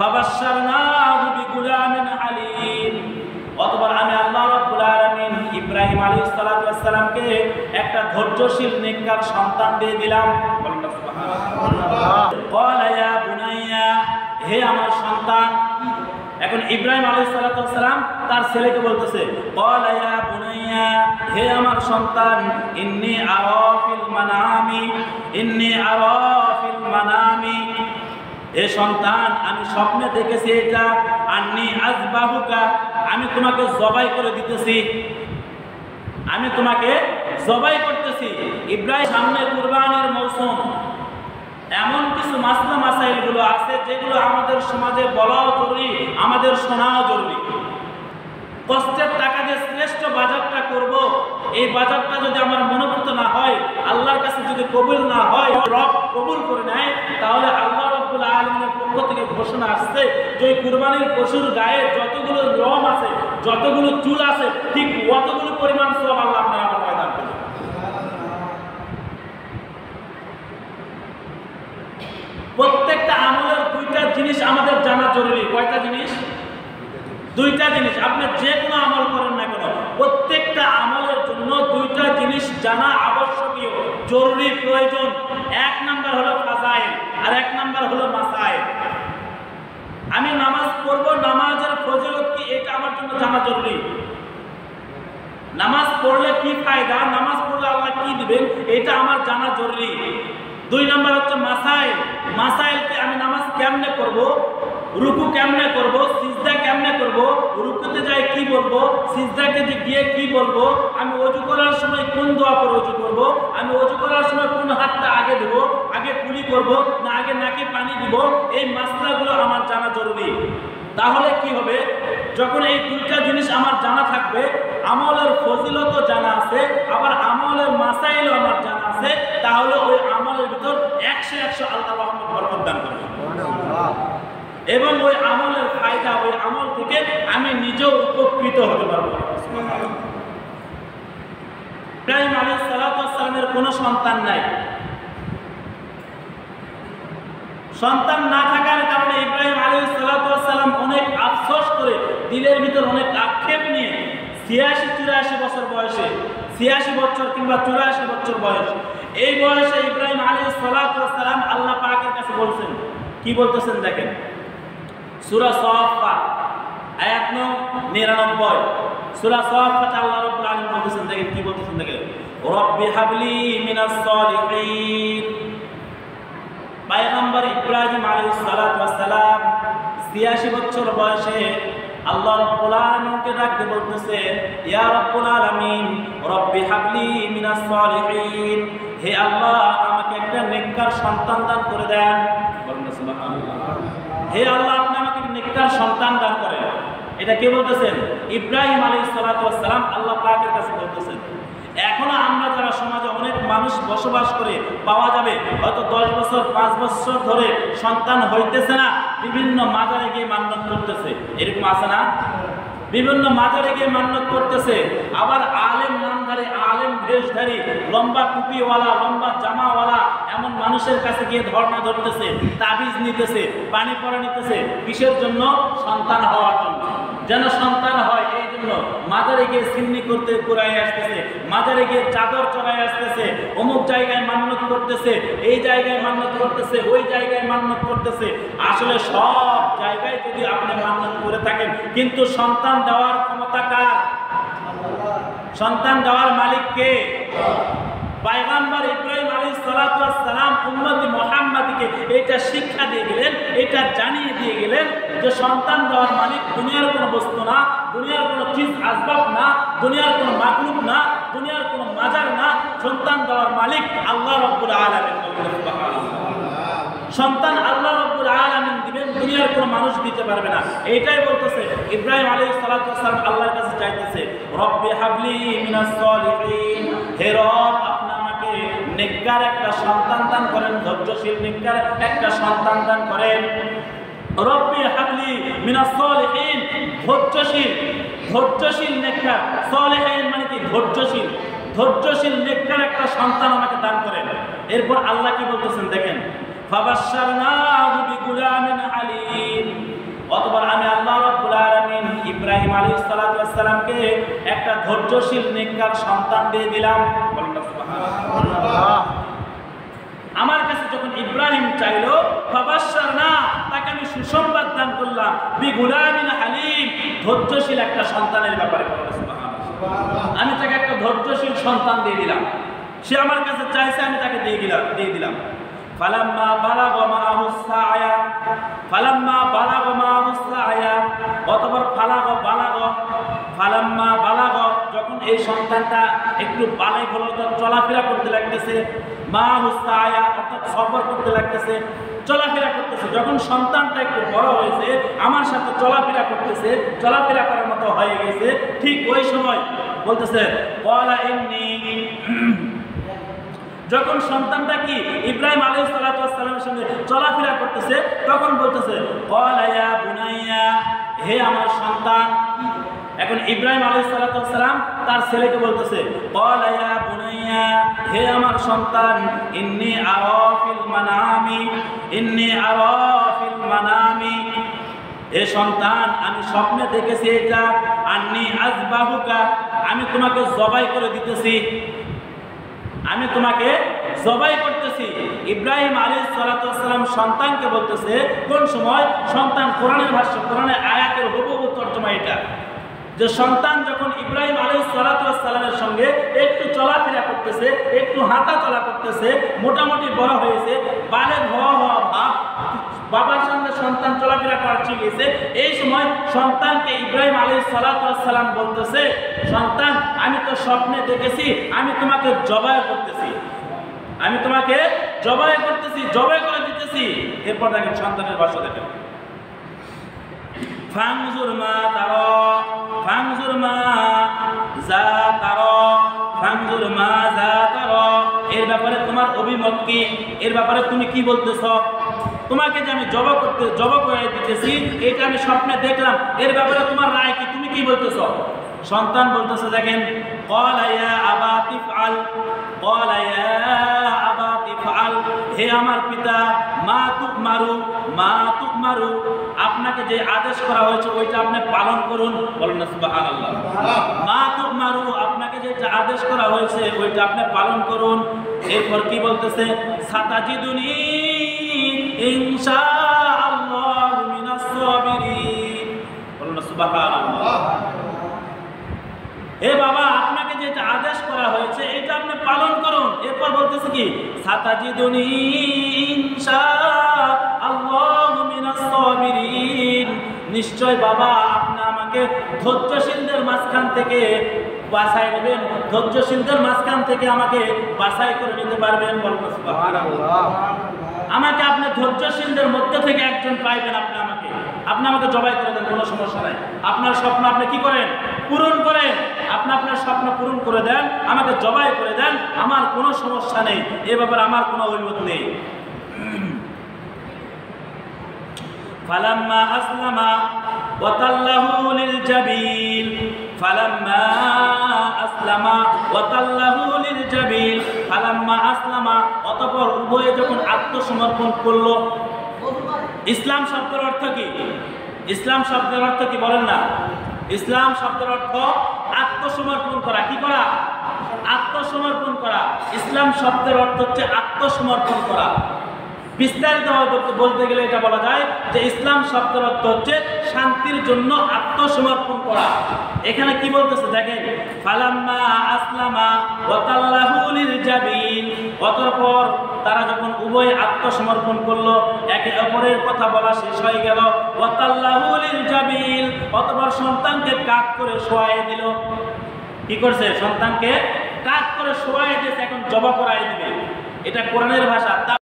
ফাবাশশারনাহু বিগুলামিন আলীম। অতঃপর আমি আল্লাহ রাব্বুল আলামিন ইব্রাহিম আলাইহিস সালাতু ওয়াস সালামকে একটা ধৈর্যশীল নেককার সন্তান দিয়ে দিলাম। বলেন সুবহানাল্লাহ। ক্বালা ইয়া বুনাইয়া, হে আমার সন্তান। এখন ইব্রাহিম আলাইহিস সালাতু ওয়াস সালাম তার ছেলেকে বলতেছে, ক্বালা ইয়া বুনাইয়া, হে আমার সন্তান, ইন্নী আরা ফিল মানামি, হে সন্তান, আমি স্বপ্নে দেখেছি এটা, আন্নী আযবাহুকা, আমি তোমাকে জবাই করে দিতেছি, আমি তোমাকে জবাই করতেছি। ইব্রাহিম সামনে কুরবানির মৌসুম, এমন কিছু মাসলা মাসাইলগুলো আছে যেগুলো আমাদের সমাজে বলাও জরুরি, আমাদের শোনাও জরুরি। কষ্টের টাকা দিয়ে শ্রেষ্ঠ বাজারটা করব, এই বাজারটা যদি আমার মনোনীত না হয়, আল্লাহর কাছে যদি কবুল না হয়, রব কবুল করে নেয়, তাহলে আল্লাহ রাব্বুল আলামিনের পক্ষ থেকে ঘোষণা আসছে যে কুরবানির পশুর গায়ে যতগুলো লোম আছে, যতগুলো চুল আছে, ঠিক অতগুলো পরিমাণ সওয়াব আল্লাহ আপনার আমার দান করবে। প্রত্যেকটা আমলের দুইটা জিনিস আমাদের জানা জরুরি। কয়টা জিনিস? দুইটা জিনিস। আপনি যে কোনো আমল করেন না কেন, প্রত্যেকটা আমলের জন্য দুইটা জিনিস জানা আবশ্যকীয়, জরুরি, প্রয়োজন। এক নাম্বার হলো ফাজাইল, আর এক নাম্বার হলো মাসাইল। আমি নামাজ পড়ব, নামাজের ফজিলত কি, এটা আমার জন্য জানা জরুরি। নামাজ পড়লে কি ফায়দা, নামাজ পড়লে আল্লাহ কি দিবেন, এটা আমার জানা জরুরি। দুই নাম্বার হচ্ছে মাসাইল। মাসাইলকে আমি নামাজ কেমনে করব, রুকু কেমনে করব, সিজদা কেমনে করব, রুকুতে যাই কি বলবো, সিজদাকে গিয়ে কি বলবো, আমি ওযু করার সময় কোন দোয়া করে ওযু করব, আমি ওযু করার সময় কোন হাতটা আগে দেব, আগে কুলি করব না আগে নাকে পানি দিব, এই মাসলাগুলো আমার জানা জরুরি। তাহলে কি হবে, যখন এই দুইটা জিনিস আমার জানা থাকবে, আমলের ফজিলতও জানা আছে, আবার আমলের মাসাইলও আমার জানা আছে, তাহলে ওই আমলের ভিতর 100 আল্লাহ রহমত বরকত দান করবে এবং ওই আমলের ফায়দা, ওই আমল থেকে আমি নিজেও উপকৃত হতে পারবো। ইব্রাহিম আলাইহিস সালাতু ওয়াস সালামের কোনো সন্তান নাই। সন্তান না থাকার কারণে ইব্রাহিম আলাইহিস সালাতু ওয়াস সালাম অনেক আফসোস করে, দিলের ভিতর অনেক আক্ষেপ নিয়ে 86-84 বছর বয়সে, 86 বছর কিংবা 84 বছর বয়স, এই বয়সে ইব্রাহিম আলাইহিস সালাতু ওয়াস সালাম আল্লাহ পাকের কাছে বলছেন, কি বলতেছেন দেখেন, সূরা সাফফাত আয়াত নং 99। সূরা সাফফাত আল্লাহ রাব্বুল আলামিন বলতেছেন, দেখেন কি বলতেছেন দেখেন, রব্বি হাবলি মিনাস সালিহিন। পয়গম্বর ইব্রাহিম আলাইহিস সালাতু ওয়াস সালাম 86 বছর বয়সে আল্লাহ রাব্বুল আলামিনকে ডাকতে বলতেছে, ইয়া রাব্বুল আলামিন রব্বি হাবলি মিনাস সালিহিন, হে আল্লাহ আমাকে একটা নেককার সন্তান দান করে দেন। বলেন সুবহানাল্লাহ। হে আল্লাহ আপনি আমাকে নেককার সন্তান দান করেন। এটা কে বলতেছেন? ইব্রাহিম আলাইহিস সালাতু ওয়াস সালাম আল্লাহ পাকের কাছে বলতেছেন। এখনো আমরা যারা সমাজে অনেক মানুষ বসবাস করে পাওয়া যাবে, হয়তো 10 বছর 5 বছর ধরে সন্তান হইতেছে না, বিভিন্ন মাজারে গিয়ে মান্যত করতেছে, এরকম আছে না? বিভিন্ন মাজারে গিয়ে মান্যত করতেছে। আবার আলেম নামধারী, আলেম দেশধারী, লম্বা টুপিওয়ালা, লম্বা জামাওয়ালা এমন মানুষের কাছে গিয়ে ধর্ণা ধরতেছে, তাবিজ নিতেছে, পানি পড়া নিতেছে। কিসের জন্য? সন্তান হওয়ার জন্য, যেন সন্তান হয়। এই জন্য মাজারে গিয়ে সিন্নি করতে কুরাই আসতেছে, মাজারে গিয়ে চাদর চড়াই আসতেছে, অমুক জায়গায় মান্যত করতেছে, এই জায়গায় মান্যত করতেছে, ওই জায়গায় মান্যত করতেছে। আসলে সব জায়গায় যদি আপনি মান্যত করে থাকেন, কিন্তু সন্তান দেওয়ার ক্ষমতা কার? সন্তান দেওয়ার মালিক কে? পয়গম্বর ইব্রাহিম আলাইহিস সালাতু ওয়াস সালাম উম্মতি মুহাম্মাদীকে এটা শিক্ষা দিয়ে গেলেন, এটা জানিয়ে দিয়ে গেলেন যে সন্তান দেওয়ার মালিক দুনিয়ার কোনো বস্তু না, দুনিয়ার কোনো চিজ আসবাব না, দুনিয়ার কোনো মাখলুক না, দুনিয়ার কোনো মাজার না। সন্তান দেওয়ার মালিক আল্লাহ রাব্বুল আলামিন। সন্তান আল্লাহ রাব্বুল আলামিন দিবেন, দুনিয়ার কোনো মানুষ দিতে পারবে না। এইটাই বলতেছে ইব্রাহিম আলাইহিস সালাতু ওয়াস সালাম আল্লাহর কাছে চাইতেছে, রব্বি হাবলি মিনাস সালিহিন, হে রব আপনি আমাকে নেককার একটা সন্তান দান করেন, ধৈর্যশীল নেককার একটা সন্তান দান করেন। রব্বি হাবলি মিনাস সালিহিন, ধৈর্যশীল নেককার। সালিহিন মানে কি? ধৈর্যশীল। ধৈর্যশীল নেককার একটা সন্তান আমাকে দান করেন। এরপর আল্লাহ কি বলতেছেন দেখেন, ফাবাশশারনাহু বিগুলামিন আলীম, ইব্রাহিম আলাইহিস সালাতু ওয়াস সালামকে একটা ধৈর্যশীল নেককার সন্তান দিয়ে দিলাম। বলেন না সুবহানাল্লাহ। আমার কাছে যখন ইব্রাহিম চাইলো ফাবাশশারনা, তাকে আমি সুসংবাদ দান করলাম বিগুলামিন হালিম, ধৈর্যশীল একটা সন্তানের ব্যাপারে। বলেন সুবহানাল্লাহ। আমি তাকে একটা ধৈর্যশীল সন্তান দিয়ে দিলাম। সে আমার কাছে চাইছে, আমি তাকে দিয়ে দিলাম। ফালাম্মা বালাগা মাআহুস সাআয়া, ফালাম্মা বালাগা মাআহুস সাআয়া, অতঃপর ফালাম্মা বালাগা, যখন এই সন্তানটা একটু বালেগ হলো, চলাফেরা করতে লাগতেছে, মাআহুস সাআয়া অর্থাৎ সফর করতে লাগতেছে, চলাফেরা করতেছে, যখন সন্তানটা একটু বড় হয়েছে, আমার সাথে চলাফেরা করতেছে, চলাফেরা করার মতো হয়ে গেছে, ঠিক ওই সময় বলতেছে ক্বালা ইন্নী, যখন সন্তানটা কি ইব্রাহিম আলাইহিস সালাতু ওয়াস সালামের সঙ্গে চলাফেরা করতেছে, তখন বলতেছে ক্বালা ইয়া বুনাইয়া, হে আমার সন্তান। এখন ইব্রাহিম আলাইহিস সালাতু ওয়াস সালাম তার ছেলেকে বলতেছে ক্বালা ইয়া বুনাইয়া, হে আমার সন্তান, ইন্নী আরা ফিল মানামি, হে সন্তান, আমি স্বপ্নে দেখেছি এটা, আন্নী আযবাহুকা, আমি তোমাকে জবাই করে দিতেছি, আমি তোমাকে জবাই করতেছি। ইব্রাহিম আলাইহিস সালাতু ওয়াস সালাম সন্তানকে বলতেছে, কোন সময়? সন্তান কোরআনের ভাষ্য, কোরআনের আয়াতের হুবহু তর্জমা এটা, যে সন্তান যখন ইব্রাহিম আলাইহিস সালাতু ওয়াস সালামের সঙ্গে একটু চলাফেরা করতেছে, একটু হাঁটা চলা করতেছে, মোটামুটি বড় হয়েছে, বালেগ হওয়া ভাব, বাবার সঙ্গে সন্তান চলাফেরা করা শিখেছে, এই সময় সন্তানকে ইব্রাহিম আলাইহিস সালাতু ওয়াস সালাম বলতেছে, সন্তান, আমি তো স্বপ্নে দেখেছি আমি তোমাকে জবাই করতেছি, আমি তোমাকে জবাই করতেছি, জবাই করে দিতেছি। এরপর দেখেন সন্তানের ভাষা দেখেন, ফাংজুর মা তারা, ফাংজুর মা যা তারা, ফাংজুর মা যা তারা, এর ব্যাপারে তোমার অভিমত কি? এর ব্যাপারে তুমি কি বলতেছ? তোমাকে যে আমি জবাই করে দিতেছি, এটা আমি স্বপ্নে দেখলাম, এর ব্যাপারে তোমার রায় কি? তুমি কি বলতেছ? সন্তান বলতেছে, দেখেন, ক্বালা ইয়া আবাতি ফাআল, ক্বালা ইয়া আবাতি ফাআল, হে আমার পিতা, মা তুমারু, আপনাকে যে আদেশ করা হয়েছে ওইটা আপনি পালন করুন। বলেন না সুবহানাল্লাহ। মা তুমারু, আপনাকে যেটা আদেশ করা হয়েছে ওইটা আপনি পালন করুন। এরপর কি বলতেছে? সাতাজিদুনি ইনশাআল্লাহু মিনাস সাবিরিন। বলেন না সুবহানাল্লাহ। হে বাবা, আপনাকে যেটা আদেশ করা হয়েছে এটা আপনি পালন করুন। এরপর বলতেছে কি? সাতাজিদুনি ইনশাআল্লাহু মিনাস সাবিরিন, নিশ্চয় বাবা আপনি আমাকে ধৈর্যশীলদের মাঝখান থেকে বাছাই নেবেন, ধৈর্যশীলদের মাঝখান থেকে আমাকে বাছাই করে নিতে পারবেন। বলুন সুবহানাল্লাহ। আমাকে আপনি ধৈর্যশীলদের মধ্যে থেকে একজন পাইবেন, আপনি আমাকে জবাই করে দেন, কোনো সমস্যা নাই। আপনার স্বপ্ন আপনি কি করেন? পূরণ করেন। আপনি আপনার স্বপ্ন পূরণ করে দেন, আমাকে জবাই করে দেন, আমার কোনো সমস্যা নেই, এ ব্যাপারে আমার কোনো অভিমত নেই। ফালাম্মা আসলামা ওয়া তাল্লাহু লিল জাবিল, ফালাম্মা আসলামা ওয়া তাল্লাহু লিল জাবিল, ফালাম্মা আসলামা, অতঃপর উভয়ে যখন আত্মসমর্পণ করলো। ইসলাম শব্দের অর্থ কি? ইসলাম শব্দের অর্থ কি বলেন না? ইসলাম শব্দের অর্থ আত্মসমর্পণ করা। কি করা? আত্মসমর্পণ করা। ইসলাম শব্দের অর্থ হচ্ছে আত্মসমর্পণ করা। বিস্তারিতভাবে বলতে গেলে এটা বলা যায় যে ইসলাম শব্দের অর্থ হচ্ছে শান্তির জন্য আত্মসমর্পণ করা। এখানে কি বলতেছে দেখেন, ফালাম্মা আসলামা ওয়া তাল্লাহু লিল জাবিল, অতঃপর তারা যখন উভয়ে আত্মসমর্পণ করলো, একে অপরের কথা বলা শেষ হয়ে গেল, ওয়া তাল্লাহু লিল জাবিল, অতঃপর সন্তানকে কাঁধ করে শোয়াই দিল। কি করছে? সন্তানকে কাঁধ করে শোয়াই দিয়েছে, এখন জবাই করাই দিবে। এটা কোরআনের ভাষা।